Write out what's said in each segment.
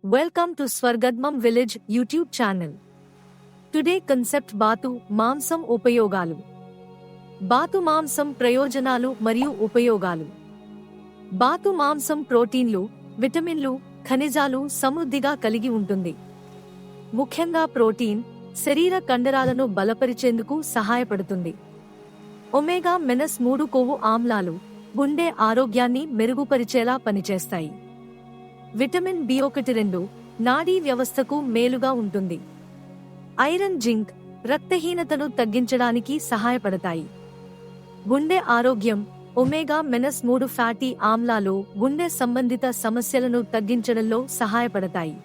Welcome to Swargadmam Village YouTube channel. Today concept బాతు మాంసం ఉపయోగాలు. బాతు మాంసం ప్రయోజనాలు మరియు ఉపయోగాలు. బాతు మాంసం ప్రోటీన్లు, విటమిన్లు, ఖనిజాలు సమృద్ధిగా కలిగి ఉంటుంది. ముఖ్యంగా ప్రోటీన్ శరీర కండరాలను బలపరిచేందుకు సహాయపడుతుంది. ఒమేగా -3 కొవ్వు ఆమ్లాలు గుండె ఆరోగ్యాన్ని మెరుగుపరిచేలా పనిచేస్తాయి. విటమిన్ B1-2 నాడీ వ్యవస్థకు మేలుగా ఉంటుంది. ఐరన్, జింక్ రక్తహీనతను తగ్గించడానికి సహాయపడతాయి. గుండె ఆరోగ్యం ఒమేగా -3 ఫ్యాటీ ఆమ్లాలు గుండె సంబంధిత సమస్యలను తగ్గించడంలో సహాయపడతాయి.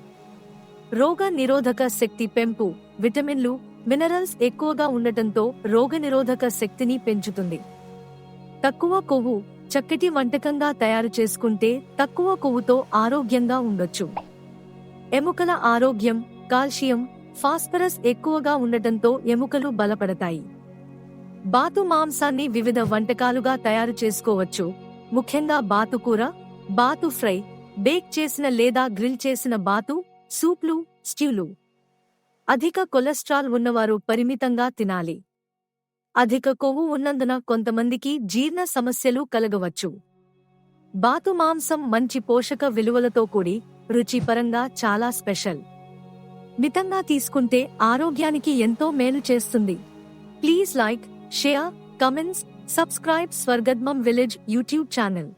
రోగ నిరోధక శక్తి పెంపు విటమిన్లు, మినరల్స్ ఎక్కువగా ఉండటంతో రోగనిరోధక శక్తిని పెంచుతుంది. తక్కువ కొవ్వు చక్కటి వంటకంగా తయారు చేసుకుంటే తక్కువ కొవ్వుతో ఆరోగ్యంగా ఉండొచ్చు. ఎముకల ఆరోగ్యం కాల్షియం, ఫాస్ఫరస్ ఎక్కువగా ఉండటంతో ఎముకలు బలపడతాయి. బాతు మాంసాన్ని వివిధ వంటకాలుగా తయారు చేసుకోవచ్చు. ముఖ్యంగా బాతు కూర, బాతు ఫ్రై, బేక్ చేసిన లేదా గ్రిల్ చేసిన బాతు, సూప్లు, స్ట్యూలు. అధిక కొలెస్ట్రాల్ ఉన్నవారు పరిమితంగా తినాలి. అధిక కొవ్వు ఉన్నందున కొంతమందికి జీర్ణ సమస్యలు కలగవచ్చు. బాతు మాంసం మంచి పోషక విలువలతో కూడి రుచిపరంగా చాలా స్పెషల్. మితంగా తీసుకుంటే ఆరోగ్యానికి ఎంతో మేలు చేస్తుంది. Please like, share, comments, subscribe స్వర్గద్మం విలేజ్ యూట్యూబ్ ఛానల్.